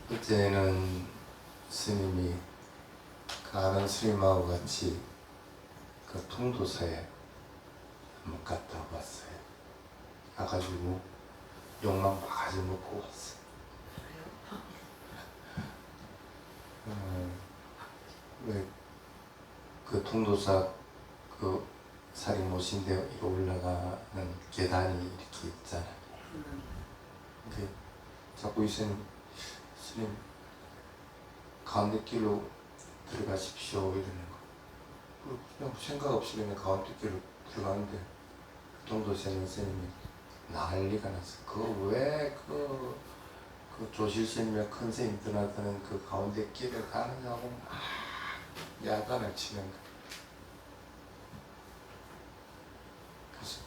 그때는 스님이 아는 스님하고 같이 그 통도사에 한번 갔다 왔어요. 가가지고 욕만 바가지 먹고 왔어요. 그 통도사 그 살이 모신데 올라가는 계단이 이렇게 있잖아요. 근데 자꾸 이 스님 가운데 길로 들어가십시오 이러는 거. 그냥 생각 없이 그냥 가운데 길로 들어가는데 통도사님 스님이 난리가 났어. 그 조실스님이랑 큰 스님 드나드는 그 가운데 길을 가느냐고 막 야단을 치는 거야. 그래서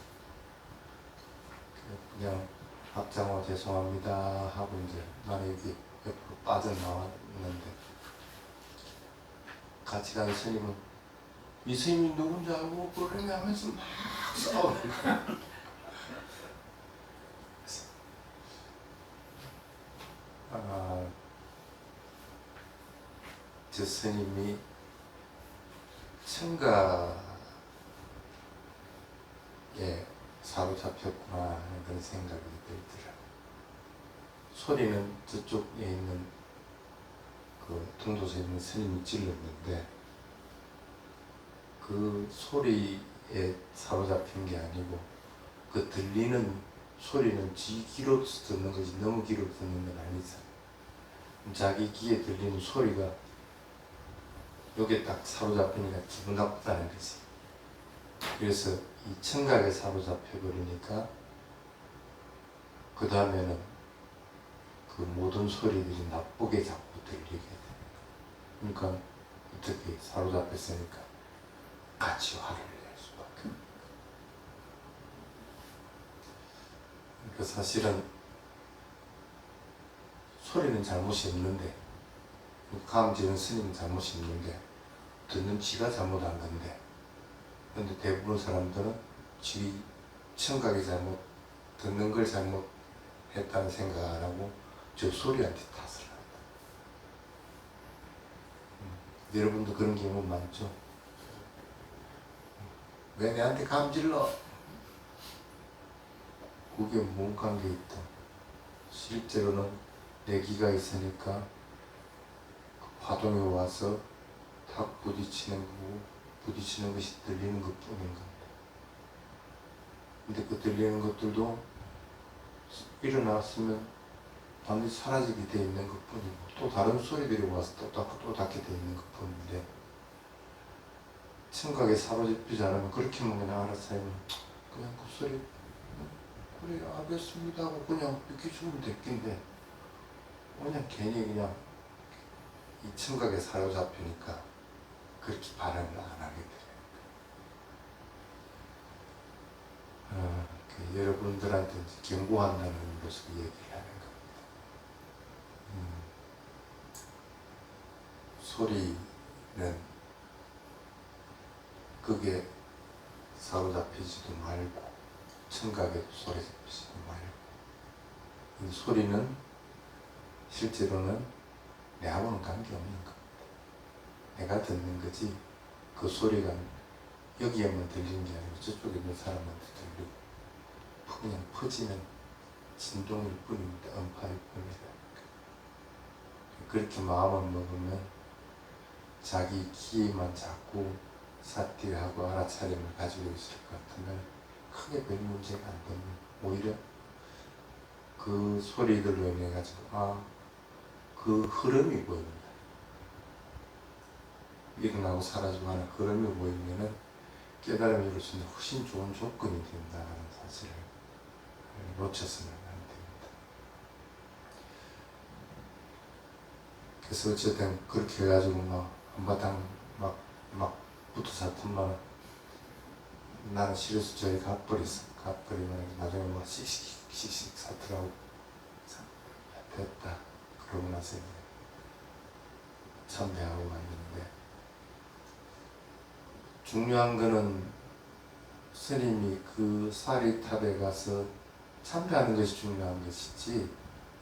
그냥 합장어 죄송합니다 하고 이제 나는 여기 옆으로 빠져나왔는데 같이 간 스님은 이 스님이 누군지 알고 그러냐 하면서 막 싸우는 거야. 저 스님이 청가에 사로잡혔구나 하는 그런 생각이 들더라고요. 소리는 저쪽에 있는 그 통도사에 있는 스님이 질렀는데 그 소리에 사로잡힌 게 아니고 그 들리는 소리는 지 귀로서 듣는 거지 너무 귀로 듣는 건 아니잖아. 자기 귀에 들리는 소리가 여기에 딱 사로잡히니까 기분 나쁘다는 거지. 그래서 이 청각에 사로잡혀 버리니까 그 다음에는 그 모든 소리들이 나쁘게 자꾸 들리게 돼. 그러니까 어떻게 사로잡혔으니까 같이 화를 낼 수밖에. 그러니까 사실은 소리는 잘못이 없는데 감지는 스님은 잘못이 있는데 듣는 지가 잘못한 건데 근데 대부분 사람들은 지 청각이 잘못 듣는 걸 잘못했다는 생각 안 하고 저 소리한테 탓을 한다. 여러분도 그런 경우 많죠? 왜 내한테 감질러? 그게 뭔 관계 있다. 실제로는 내 귀가 있으니까 화동이 와서 탁 부딪히는 거고 부딪히는 것이 들리는 것 뿐인 겁니다. 근데 그 들리는 것들도 일어났으면 완전히 사라지게 돼 있는 것 뿐이고 또 다른 소리들이 와서 또 닿게 돼 있는 것 뿐인데 청각에 사로잡히지 않으면 그렇게만 그냥 알아차리면 그냥 그 소리 그래 알겠습니다 하고 그냥 이렇게 주면 됐긴데 그냥 괜히 그냥 이 청각에 사로잡히니까 그렇게 발언을 안 하게 돼요. 여러분들한테 경고한다는 것을 얘기하는 겁니다. 소리는 그게 사로잡히지도 말고 청각에도 사로잡히지도 말고 이 소리는 실제로는 내하고는 관계없는 겁니다. 내가 듣는 거지 그 소리가 여기에만 들리는 게 아니고 저쪽에 있는 사람한테 들리고 그냥 퍼지는 진동일 뿐입니다. 음파일 뿐이다. 그렇게 마음을 먹으면 자기 귀에만 자꾸 사티하고 알아차림을 가지고 있을 것 같으면 크게 별 문제가 안 됩니다. 오히려 그 소리들로 인해 가지고 그 흐름이 보입니다. 일어나고 사라지고 하는 흐름이 보이면은 깨달음이 이룰 수 있는 훨씬 좋은 조건이 된다는 사실을 놓쳐서는 안 됩니다. 그래서 어쨌든 그렇게 해가지고 막 한바탕 막 붙어사투만 나는 싫어서 저희 가버렸어. 가버리면 나중에 막 씩씩 사투라고 됐다. 그러고 나서 이제 참배하고 왔는데 중요한 거는 스님이 그 사리탑에 가서 참배하는 것이 중요한 것이지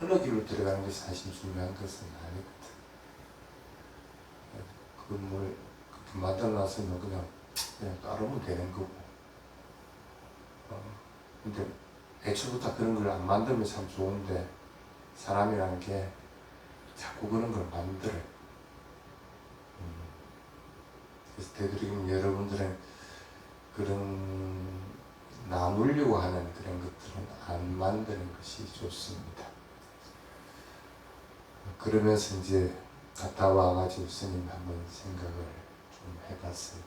어느 길로 들어가는 것이 사실 중요한 것은 아니거든. 그걸 만들어 놨으면 그냥 따르면 되는 거고. 근데 애초부터 그런 걸 안 만들면 참 좋은데 사람이라는 게 자꾸 그런 걸 만들어요. 그래서 되도록이면 여러분들은 그런 나누려고 하는 그런 것들은 안 만드는 것이 좋습니다. 그러면서 이제 갔다 와가지고 스님 한번 생각을 좀 해봤어요.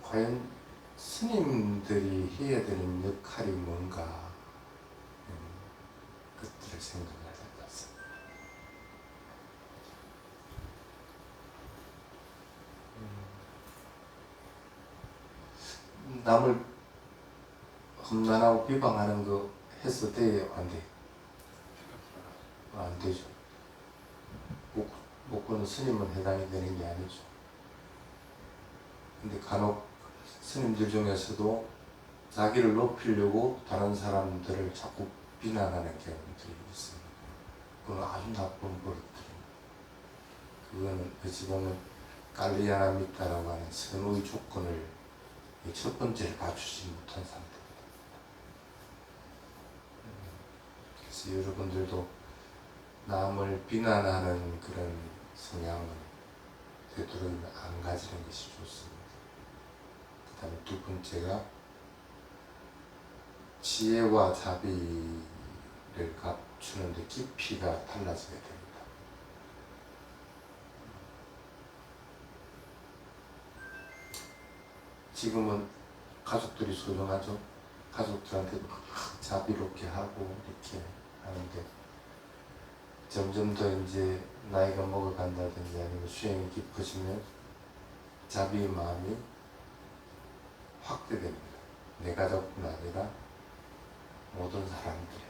과연 스님들이 해야 되는 역할이 뭔가 것들을 생각을 해봤어요. 남을 험난하고 비방하는 거 해서 돼요? 안 돼요? 안 되죠. 목고는 스님은 해당이 되는 게 아니죠. 근데 간혹 스님들 중에서도 자기를 높이려고 다른 사람들을 자꾸 비난하는 경우들이 있습니다. 그건 아주 나쁜 버릇들입니다. 그거는 어찌 보면 깔리아나미타라고 하는 선의 조건을 첫 번째를 갖추지 못한 상태입니다. 그래서 여러분들도 남을 비난하는 그런 성향을 되도록이면 안 가지는 것이 좋습니다. 그 다음에 두 번째가 지혜와 자비를 갖추는데 깊이가 달라지게 됩니다. 지금은 가족들이 소중하죠. 가족들한테도 자비롭게 하고 이렇게 하는데 점점 더 이제 나이가 먹어간다든지 아니면 수행이 깊어지면 자비의 마음이 확대됩니다. 내 가족뿐 아니라 모든 사람들에게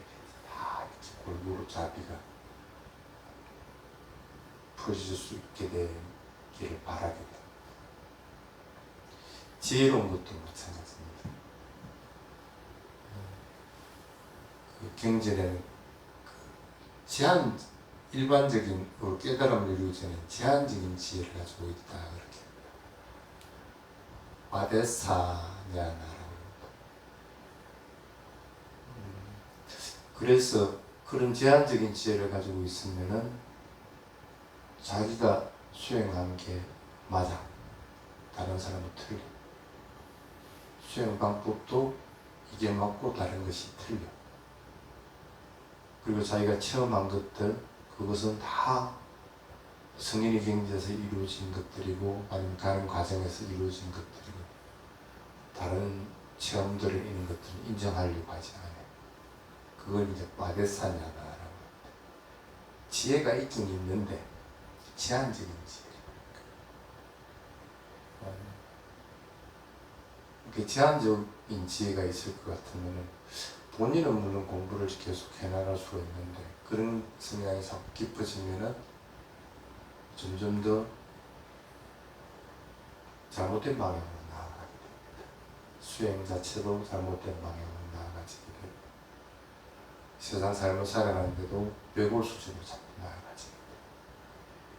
다 이렇게 골고루 자비가 퍼질 수 있게 되기를 바라게 됩니다. 지혜로운 것도 마찬가지입니다. 그 경전에는 일반적인 깨달음을 이루기 전에 제한적인 지혜를 가지고 있다 그렇게 마데사냐나라고. 그래서 그런 제한적인 지혜를 가지고 있으면은 자기가 수행한 게 맞아, 다른 사람은 틀려. 수행 방법도 이게 맞고 다른 것이 틀려. 그리고 자기가 체험한 것들, 그것은 다 성인의 경지에서 이루어진 것들이고 아니면 다른 과정에서 이루어진 것들이고 다른 체험들을 있는 것들은 인정하려고 하지 않아요. 그걸 이제 마데사냐라고 합니다. 지혜가 있긴 있는데 제한적인 지혜. 이렇게 제한적인 지혜가 있을 것 같으면 본인은 물론 공부를 계속 해나갈 수가 있는데 그런 성향이 자꾸 깊어지면은 점점 더 잘못된 방향으로 나아가게 됩니다. 수행 자체도 잘못된 방향으로 나아가지게 되고 세상 삶을 살아가는데도 외골 수준으로 자꾸 나아가지게 돼요.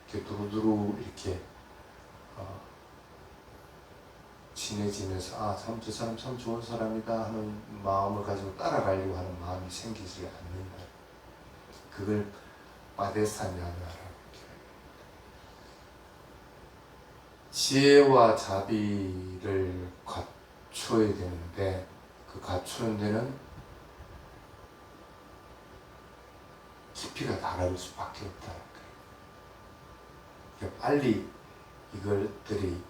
이렇게 두루두루 이렇게 친해지면서 참 저 사람 참 좋은 사람이다 하는 마음을 가지고 따라가려고 하는 마음이 생기지 않는다. 그걸 마데사냐라고. 지혜와 자비를 갖춰야 되는데 그 갖추는 데는 깊이가 다를 수밖에 없다. 그러니까 빨리 이것들이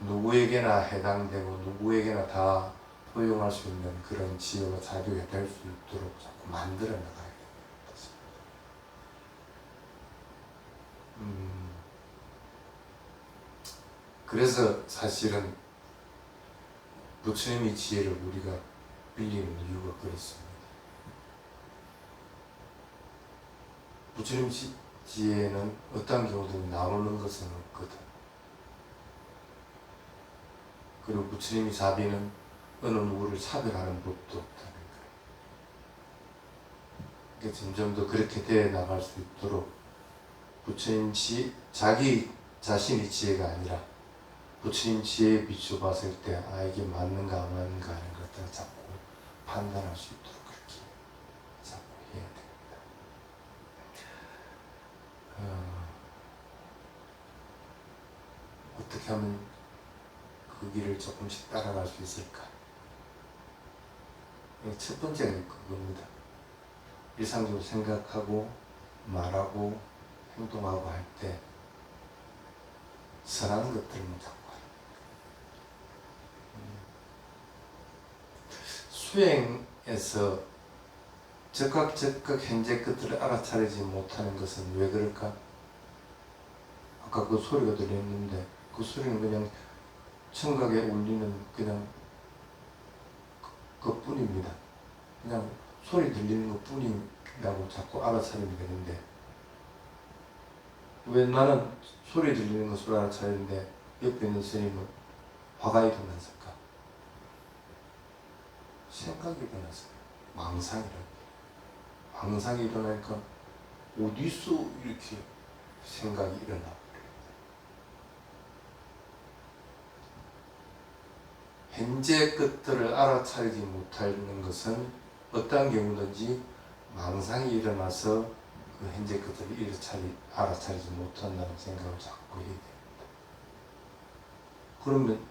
누구에게나 해당되고 누구에게나 다 포용할 수 있는 그런 지혜와 자비가 될 수 있도록 자꾸 만들어 나가야 됩니다. 그래서 사실은 부처님의 지혜를 우리가 빌리는 이유가 그렇습니다. 부처님 지혜는 어떤 경우든 나오는 것은 없거든. 그리고 부처님의 자비는 어느 누구를 차별하는 법도 없다는 거예요. 점점 더 그렇게 되어 나갈 수 있도록 부처님 자기 자신의 지혜가 아니라 부처님 지혜에 비추어 봤을 때 이게 맞는가 안 맞는가 하는 것들을 자꾸 판단할 수 있도록 그렇게 자꾸 해야 됩니다. 어떻게 하면 그 길을 조금씩 따라갈 수 있을까? 첫 번째가 그겁니다. 일상적으로 생각하고 말하고 행동하고 할 때 선한 것들만 자꾸 수행에서 즉각 현재 것들을 알아차리지 못하는 것은 왜 그럴까? 아까 그 소리가 들렸는데 그 소리는 그냥 청각에 울리는 그냥 그뿐입니다. 그냥 소리 들리는 것뿐이라고 자꾸 알아차리면 되는데 왜 나는 소리 들리는 것으로 알아차리는데 옆에 있는 스님은 화가 일어났을까? 생각이 일어났어요. 망상이 일어나니까 어디서 이렇게 생각이 일어나? 현재 것들을 알아차리지 못하는 것은 어떠한 경우든지 망상이 일어나서 그 현재 것들을 알아차리지 못한다는 생각을 자꾸 해야 됩니다. 그러면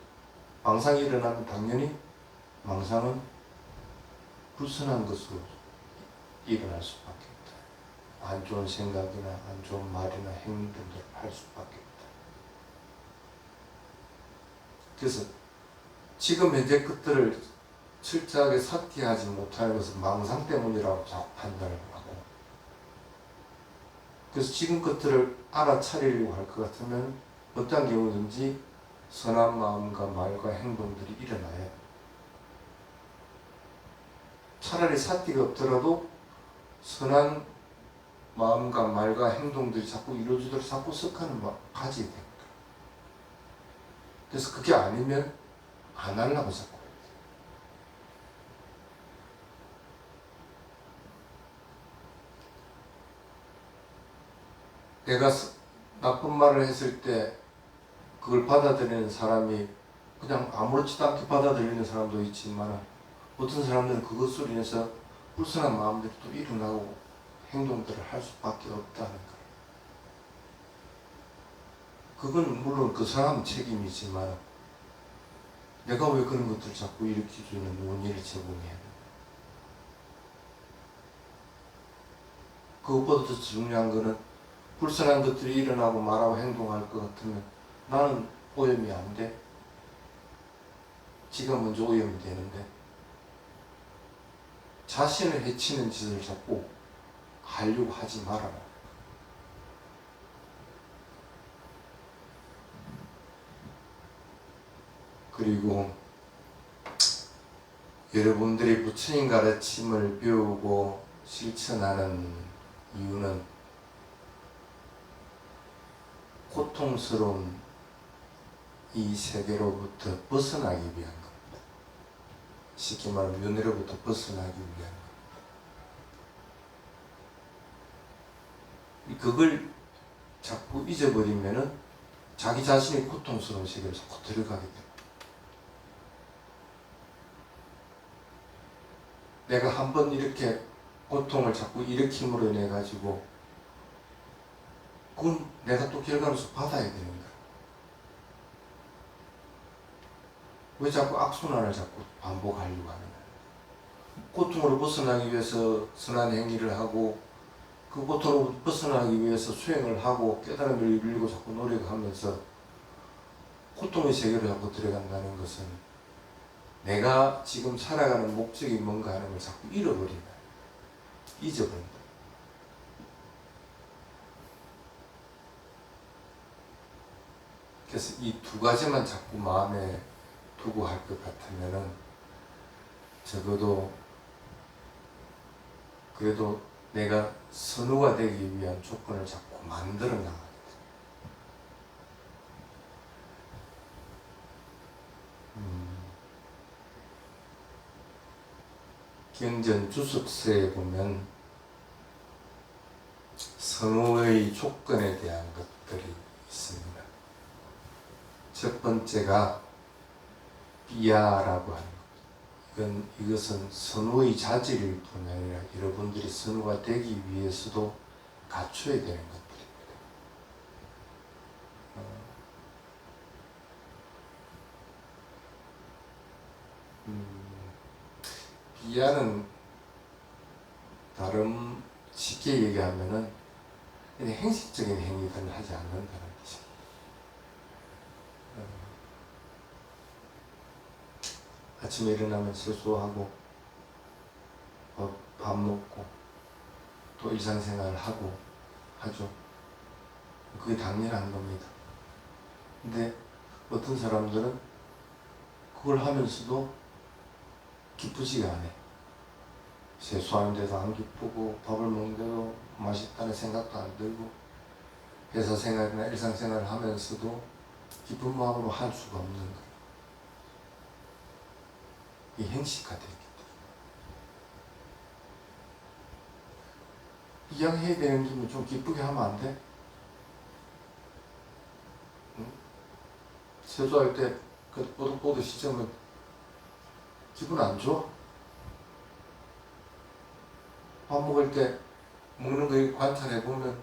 망상이 일어나면 당연히 망상은 불선한 것으로 일어날 수밖에 없다. 안 좋은 생각이나 안 좋은 말이나 행동들을 할 수밖에 없다. 그래서 지금 현재 것들을 철저하게 삭제하지 못하는 것은 망상 때문이라고 자꾸 판단을 하고, 그래서 지금 것들을 알아차리려고 할 것 같으면 어떤 경우든지 선한 마음과 말과 행동들이 일어나야 돼. 차라리 삿대가 없더라도 선한 마음과 말과 행동들이 자꾸 이루어지도록 자꾸 습관을 가져야 됩니다. 그래서 그게 아니면 안 하려고 자꾸 해요. 내가 나쁜 말을 했을 때 그걸 받아들이는 사람이 그냥 아무렇지도 않게 받아들이는 사람도 있지만 어떤 사람들은 그것으로 인해서 불순한 마음들이 또 일어나고 행동들을 할 수밖에 없다는 거예요. 그건 물론 그 사람 책임이지만 내가 왜 그런 것들을 자꾸 일으킬 수 있는 원인을 제공해야 돼. 그것보다 더 중요한 거는 불순한 것들이 일어나고 말하고 행동할 것 같으면 나는 오염이 안 돼. 지가 먼저 오염이 되는데 자신을 해치는 짓을 자꾸 하려고 하지 말아라. 그리고 여러분들이 부처님 가르침을 배우고 실천하는 이유는 고통스러운 이 세계로부터 벗어나기 위한 겁니다. 쉽게 말하면 면회로부터 벗어나기 위한 겁니다. 그걸 자꾸 잊어버리면은 자기 자신이 고통스러운 세계로 자꾸 들어가게 됩니다. 내가 한번 이렇게 고통을 자꾸 일으킴으로 인해 가지고 그건 내가 또 결과로서 받아야 되는 거야. 왜 자꾸 악순환을 자꾸 반복하려고 하는 거야. 고통으로 벗어나기 위해서 선한 행위를 하고 그 고통으로 벗어나기 위해서 수행을 하고 깨달음을 이루려고 자꾸 노력하면서 고통의 세계로 자꾸 들어간다는 것은 내가 지금 살아가는 목적이 뭔가 하는 걸 자꾸 잃어버린다. 잊어버린다. 그래서 이 두 가지만 자꾸 마음에 두고 할 것 같으면은 적어도 그래도 내가 선우가 되기 위한 조건을 자꾸 만들어 나가야 돼. 기원전 주석서에 보면 선호의 조건에 대한 것들이 있습니다. 첫 번째가 비야라고 하는 것. 이것은 선호의 자질일 뿐 아니라 여러분들이 선호가 되기 위해서도 갖춰야 되는 것들입니다. 비야는 다른 쉽게 얘기하면은 그냥 행식적인 행위들을 하지 않는다는 뜻입니다. 아침에 일어나면 세수하고 밥 먹고 또 일상생활을 하고 하죠. 그게 당연한 겁니다. 근데 어떤 사람들은 그걸 하면서도 기쁘지가 않아요. 세수하는데도 안 기쁘고 밥을 먹는데도 맛있다는 생각도 안 들고 회사 생활이나 일상생활을 하면서도 기쁜 마음으로 할 수가 없는 거예요. 이 행식화되기 때문에 이야기해야 되는 김에 좀 기쁘게 하면 안 돼? 응? 세수할 때 그 뽀득뽀득 씻으면 기분 안 좋아? 밥 먹을 때 먹는 거 관찰해 보면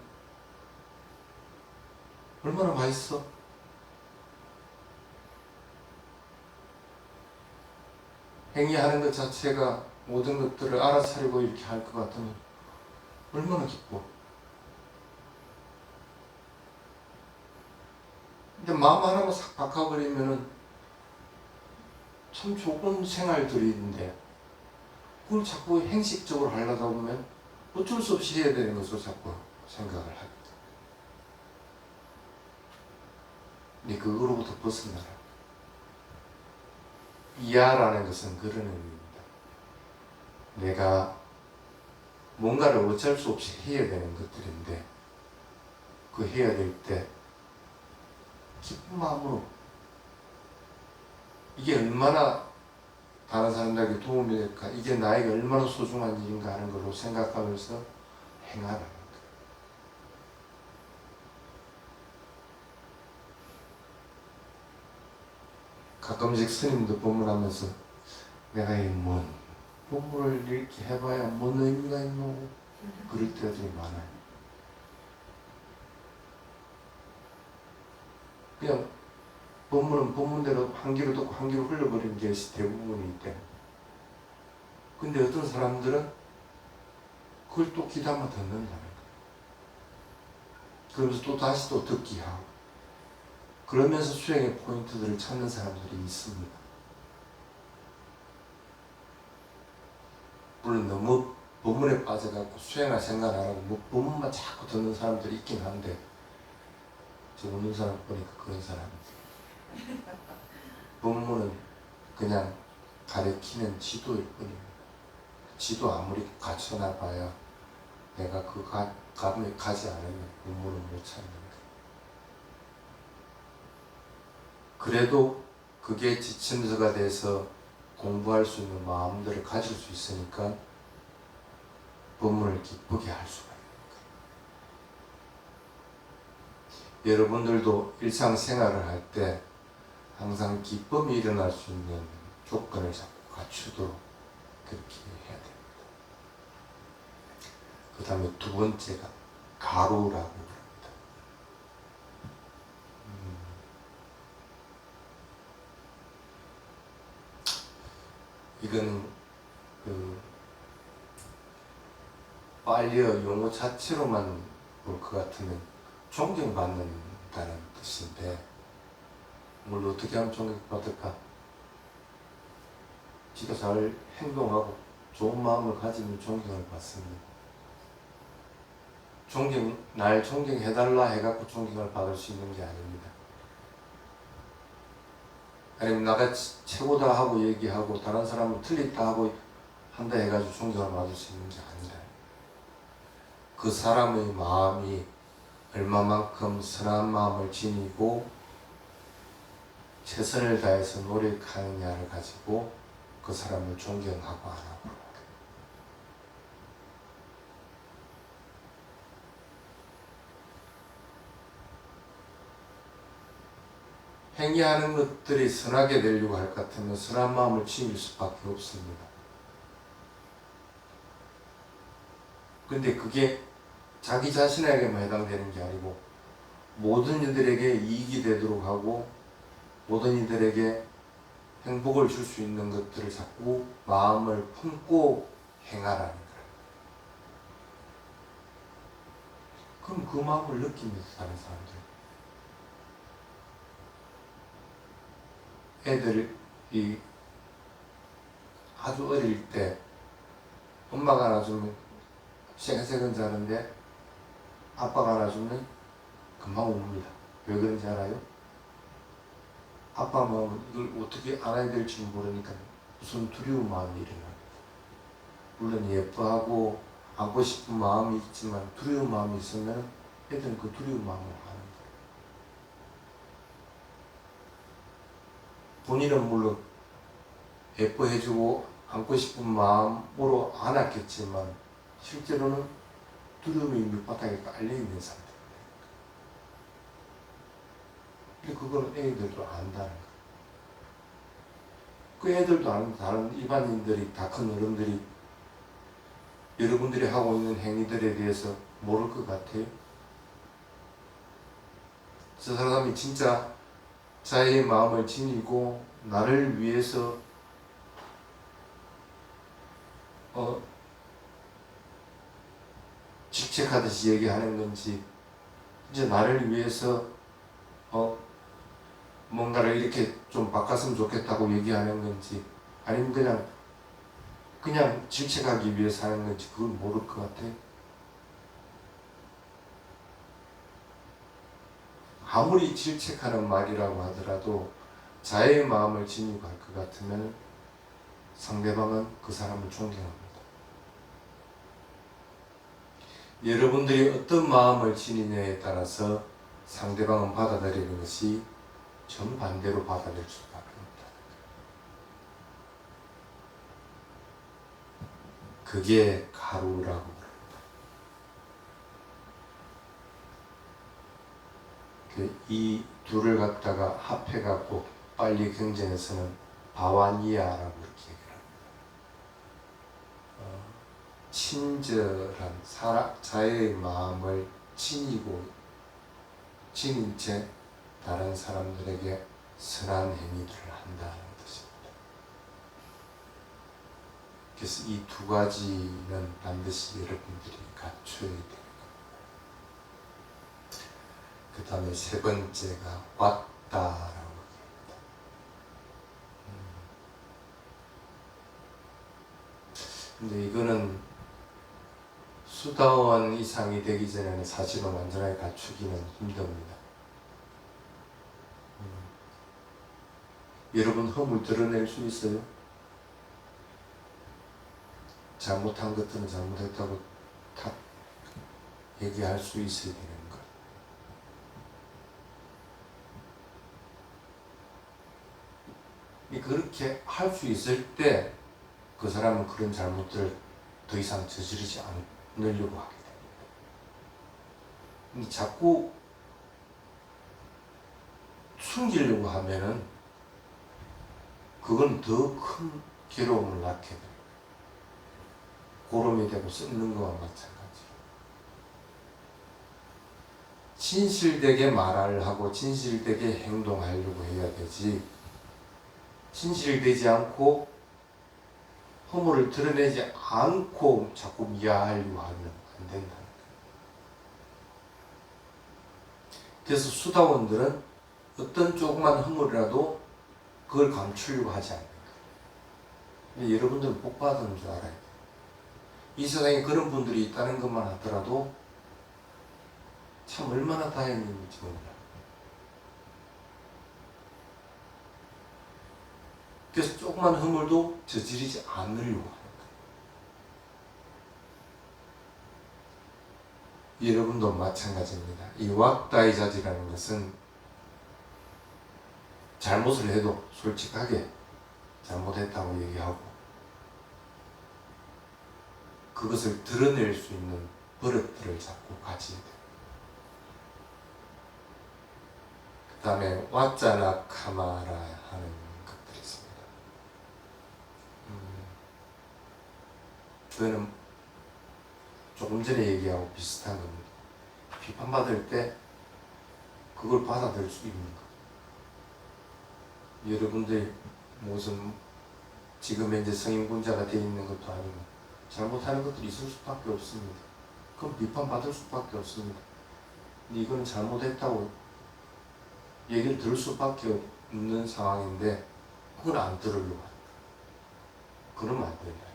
얼마나 맛있어? 행위하는 것 자체가 모든 것들을 알아차리고 이렇게 할 것 같으면 얼마나 기뻐. 근데 마음 하나만 싹 바꿔버리면은 참 좋은 생활들이 있는데 그걸 자꾸 행식적으로 하려다 보면 어쩔 수 없이 해야 되는 것으로 자꾸 생각을 합니다. 근데 그거로부터 벗어나라. 이하라는 것은 그런 의미입니다. 내가 뭔가를 어쩔 수 없이 해야 되는 것들인데 그 해야 될 때 기쁜 마음으로 이게 얼마나 다른 사람들에게 도움이 될까, 이게 나에게 얼마나 소중한 일인가 하는 걸로 생각하면서 행하라는 거예요. 가끔씩 스님도 법문하면서 내가 이 뭔 법문을 이렇게 해봐야 뭔 의미가 있노 그럴 때들이 많아요. 그냥 법문은 법문대로 한 귀로 듣고 한 귀로 흘려버리는 게 대부분이기 때문에. 근데 어떤 사람들은 그걸 또 귀담아 듣는다는 거예요. 그러면서 또 다시 또 듣기 하고 그러면서 수행의 포인트들을 찾는 사람들이 있습니다. 물론 너무 법문에 빠져갖고 수행할 생각 안 하고 뭐 법문만 자꾸 듣는 사람들이 있긴 한데 저 오는 사람 보니까 그런 사람이 법문은 그냥 가리키는 지도일 뿐입니다. 지도 아무리 갖춰놔봐야 내가 그 감에 가지 않으면 법문은 못 찾는 거예요. 그래도 그게 지침서가 돼서 공부할 수 있는 마음들을 가질 수 있으니까 법문을 기쁘게 할 수가 있는 거예요. 여러분들도 일상생활을 할 때 항상 기쁨이 일어날 수 있는 조건을 자꾸 갖추도록 그렇게 해야 됩니다. 그 다음에 두 번째가 가루라고 부릅니다. 이거는 그 빨리어 용어 자체로만 볼 것 같으면 존경받는다는 뜻인데 뭘 어떻게 하면 존경받을까? 지가 잘 행동하고 좋은 마음을 가지면 존경을 받습니다. 날 존경해달라 해갖고 존경을 받을 수 있는 게 아닙니다. 아니면 나가 최고다 하고 얘기하고 다른 사람은 틀리다 하고 한다 해가지고 존경을 받을 수 있는 게 아니라 그 사람의 마음이 얼마만큼 선한 마음을 지니고 최선을 다해서 노력하느냐를 가지고 그 사람을 존경하고 안 하고 행위하는 것들이 선하게 되려고 할 것 같으면 선한 마음을 지닐 수밖에 없습니다. 근데 그게 자기 자신에게만 해당되는 게 아니고 모든 이들에게 이익이 되도록 하고 모든 이들에게 행복을 줄 수 있는 것들을 자꾸 마음을 품고 행하라는 거예요. 그럼 그 마음을 느끼면서 사는 사람들, 애들이 아주 어릴 때 엄마가 안아주면 세근세근 자는데 아빠가 안아주면 금방 웁니다. 왜 그런지 알아요? 아빠 마음은 이걸 어떻게 안아야 될지 모르니까 무슨 두려운 마음이 일어납니다. 물론 예뻐하고 안고 싶은 마음이 있지만 두려운 마음이 있으면 애들은 그 두려운 마음을 아는 거예요. 본인은 물론 예뻐해주고 안고 싶은 마음으로 안았겠지만 실제로는 두려움이 밑바닥에 깔려있는 상태입니다. 근데 그거는 애들도 안다는 거예요. 그 애들도 아는 다른 일반인들이, 다 큰 어른들이 여러분들이 하고 있는 행위들에 대해서 모를 것 같아요. 저 사람이 진짜 자의 마음을 지니고 나를 위해서 직책하듯이 얘기하는 건지, 이제 나를 위해서 뭔가를 이렇게 좀 바꿨으면 좋겠다고 얘기하는 건지, 아니면 그냥 질책하기 위해서 하는 건지 그걸 모를 것 같아요. 아무리 질책하는 말이라고 하더라도 자의 마음을 지니고 할 것 같으면 상대방은 그 사람을 존경합니다. 여러분들이 어떤 마음을 지니냐에 따라서 상대방은 받아들이는 것이 정반대로 받아들일 수밖에 없다. 그게 가루라고 부릅니다. 이 둘을 갖다가 합해갖고 빨리 경전에서는 바와니아라고 이렇게 얘기를 합니다. 친절한 자의 마음을 지니고 지닌 채 다른 사람들에게 선한 행위들을 한다는 뜻입니다. 그래서 이 두 가지는 반드시 여러분들이 갖춰야 됩니다. 그 다음에 세 번째가 왔다라고 합니다. 근데 이거는 수다원 이상이 되기 전에는 사실은 완전하게 갖추기는 힘듭니다. 여러분 허물 드러낼 수 있어요? 잘못한 것들은 잘못했다고 다 얘기할 수 있어야 되는 것. 그렇게 할 수 있을 때 그 사람은 그런 잘못들을 더 이상 저지르지 않으려고 하게 됩니다. 근데 자꾸 숨기려고 하면은 그건 더 큰 괴로움을 낳게 됩니다. 고름이 되고 썩는 것과 마찬가지로 진실되게 말을 하고 진실되게 행동하려고 해야 되지, 진실되지 않고 허물을 드러내지 않고 자꾸 미화하려고 하면 안 된다는 거예요. 그래서 수다원들은 어떤 조그만 허물이라도 그걸 감추려고 하지 않는 거예요. 근데 여러분들은 복 받은 줄 알아야 돼요. 이 세상에 그런 분들이 있다는 것만 하더라도 참 얼마나 다행인지 몰라요. 그래서 조그만 허물도 저지르지 않으려고 하는 거예요. 여러분도 마찬가지입니다. 이 왁다이자지라는 것은 잘못을 해도 솔직하게 잘못했다고 얘기하고 그것을 드러낼 수 있는 버릇들을 자꾸 가져야 돼요. 그 다음에 왓자나 카마라 하는 것들이 있습니다. 그거는 조금 전에 얘기하고 비슷한 겁니다. 비판받을 때 그걸 받아들일 수 있는가? 여러분들 무슨 지금 현재 성인군자가 되어 있는 것도 아니고 잘못하는 것들이 있을 수밖에 없습니다. 그럼 비판받을 수밖에 없습니다. 근데 이건 잘못했다고 얘기를 들을 수밖에 없는 상황인데 그걸 안 들으려고 합니다. 그러면 안 된다.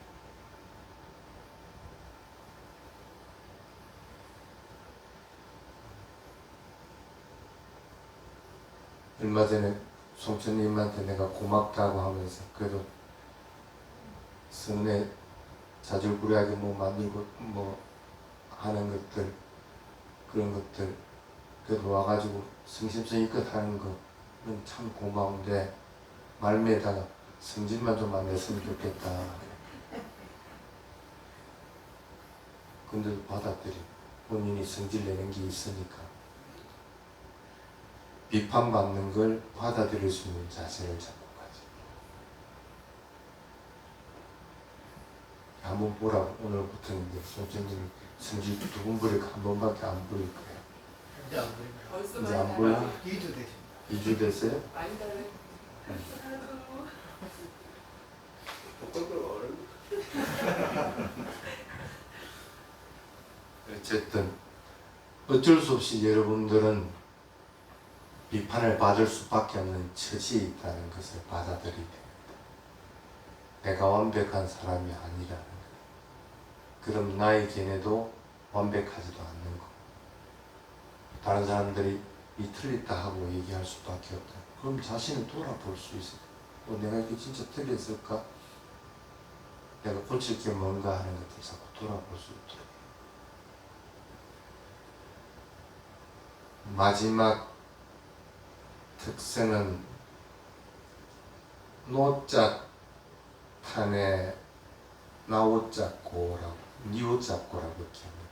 얼마 전에 송천님한테 내가 고맙다고 하면서 그래도 선에 자질구레하게 뭐 만들고 뭐 하는 것들 그런 것들 그래도 와가지고 성심성의껏 하는 거는 참 고마운데 말미에다가 성질만 좀 안 냈으면 좋겠다. 근데도 받아들이 본인이 성질 내는 게 있으니까 비판받는 걸 받아들일 수 있는 자세를 잡고 가지. 한번 보라고. 오늘부터는 이제 송천님 성질 두 번 부리고 한 번밖에 안 부릴 거예요. 이제 안 보이면 이제 안 보여? 2주 되십니다. 2주 됐어요? 많이 달래. 어쨌든 어쩔 수 없이 여러분들은 비판을 받을 수밖에 없는 처지에 있다는 것을 받아들이게 됩니다. 내가 완벽한 사람이 아니라는 것. 그럼 나의 견해도 완벽하지도 않는 거. 다른 사람들이 이 틀렸다 하고 얘기할 수밖에 없다. 그럼 자신을 돌아볼 수 있어. 내가 이게 진짜 틀렸을까? 내가 고칠 게 뭔가 하는 것들 자꾸 돌아볼 수 있도록. 마지막 특성은 노자탄의 나오자꼬라고 니오자꼬라고 이렇게 합니다.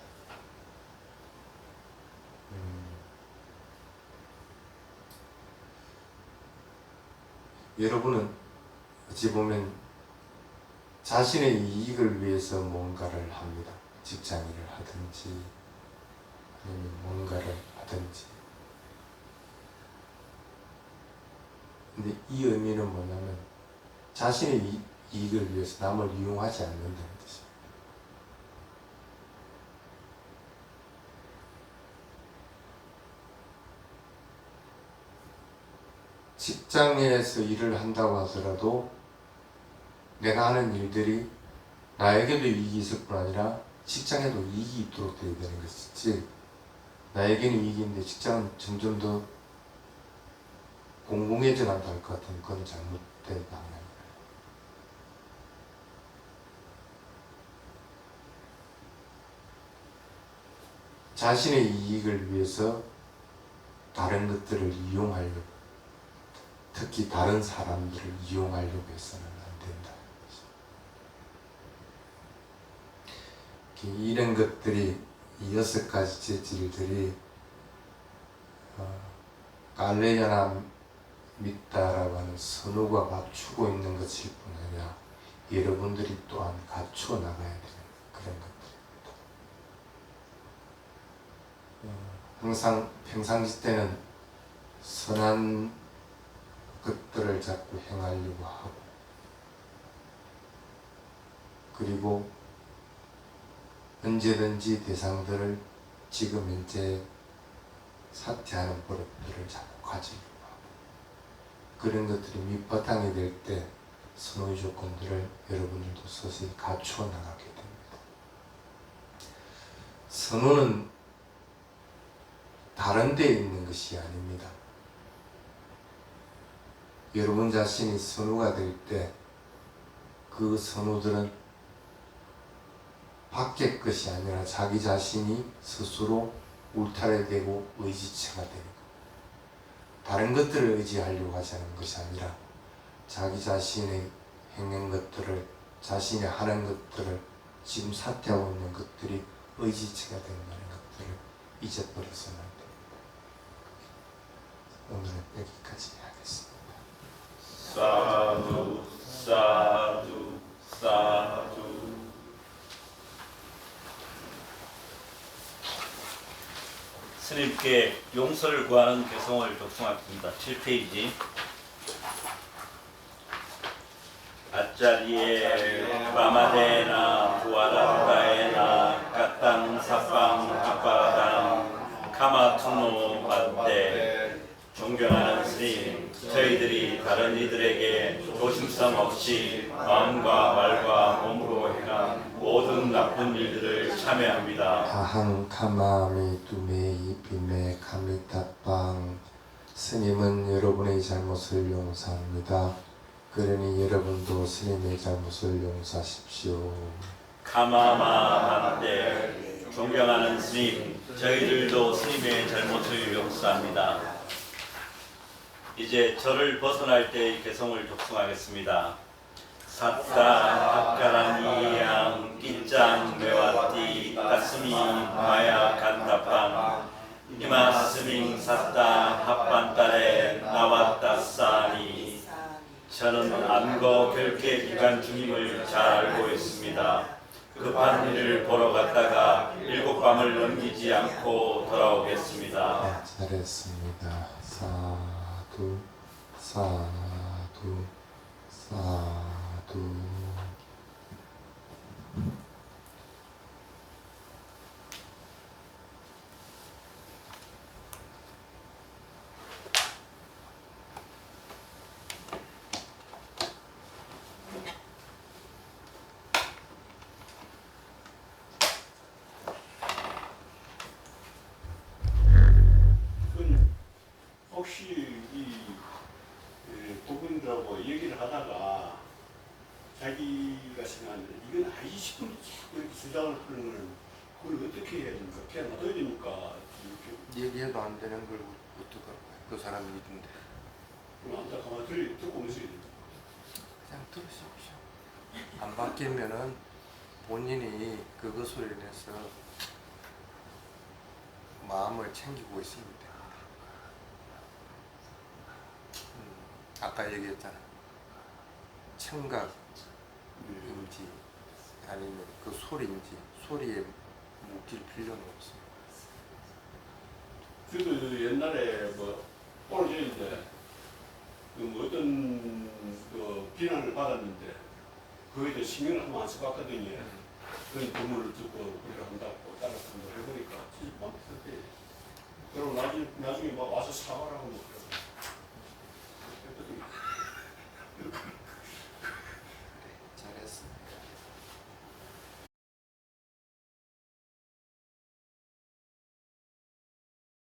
여러분은 어찌 보면 자신의 이익을 위해서 뭔가를 합니다. 직장일을 하든지 아니면 뭔가를 하든지. 근데 이 의미는 뭐냐면 자신의 이익을 위해서 남을 이용하지 않는다는 뜻입니다. 직장에서 일을 한다고 하더라도 내가 하는 일들이 나에게도 이익이 있을 뿐 아니라 직장에도 이익이 있도록 되어야 되는 것이지, 나에게는 이익인데 직장은 점점 더 공공해져 나갈 것 같은 그건 잘못된 방향입니다. 자신의 이익을 위해서 다른 것들을 이용하려고, 특히 다른 사람들을 이용하려고 해서는 안 된다. 이런 것들이, 이 6가지 재질들이 갈레야나 믿다라고 하는 선우가 갖추고 있는 것일 뿐 아니라 여러분들이 또한 갖추어 나가야 되는 그런 것들입니다. 항상 평상시 때는 선한 것들을 자꾸 행하려고 하고, 그리고 언제든지 대상들을 지금 현재 사퇴하는 버릇들을 자꾸 가지려고 하고, 그런 것들이 밑바탕이 될 때 선호의 조건들을 여러분들도 서서히 갖추어 나가게 됩니다. 선호는 다른 데에 있는 것이 아닙니다. 여러분 자신이 선호가 될 때 그 선호들은 밖의 것이 아니라 자기 자신이 스스로 울타리되고 의지체가 되는 것. 다른 것들을 의지하려고 하지 않는 것이 아니라 자기 자신의 행한 것들을, 자신이 하는 것들을, 지금 사퇴하고 있는 것들이 의지체가 된다는 것들을 잊어버려서는 안 됩니다. 오늘은 여기까지 하겠습니다. 사두 사두 사두. 스님께 용서를 구하는 개성을 독송하겠습니다. 7페이지. 아짜리에 마마데나 부아라타에나 까땅 사빵 아빠라당 카마투노 바테. 존경하는 스님, 저희들이 다른 이들에게 조심성 없이 마음과 말과 몸으로 행한 모든 나쁜 일들을 참여합니다. 아항 카마미 두메이 비메 카미타빵. 스님은 여러분의 잘못을 용서합니다. 그러니 여러분도 스님의 잘못을 용서하십시오. 카마마한테. 존경하는 스님, 저희들도 스님의 잘못을 용서합니다. 이제 저를 벗어날 때의 개성을 독송하겠습니다. 사타 학가라니양 끼짱 메와띠 따스미 마야 간다빵 이마스밍 사타 합반딸에 나왔다싸니. 저는 안거 결계 기간 중임을 잘 알고 있습니다. 급한 일을 보러 갔다가 7밤을 넘기지 않고 돌아오겠습니다. 잘했습니다. 사두 사두 사두. 혹시 이 부분들하고 얘기를 하다가 자기가 생각하는 이건 아니지 싶은 이렇게 주장을 하는 거는 그걸 어떻게 해야 됩니까? 그냥 놔둬야 됩니까? 얘기해도 안 되는 걸 어떡할까요? 그 사람이 있는데 그럼 앉아 가만히 듣고 있어야 됩니까? 그냥 들으십시오. 안 바뀌면은 본인이 그것으로 인해서 마음을 챙기고 있으면 됩니다. 아까 얘기했잖아. 청각인지 아니면 그 소리인지 소리에 묶일 필요는 없어요. 저도 옛날에 뭐 오래전인데 뭐 어떤 그 비난을 받았는데 그거에 대해 신경을 한번 안 써봤거든요. 그런 부문을 듣고 그렇게 한다고 따라서 한번 해보니까 진짜 마음에 들대. 그리고 나중에 막 와서 사과를 하고 뭐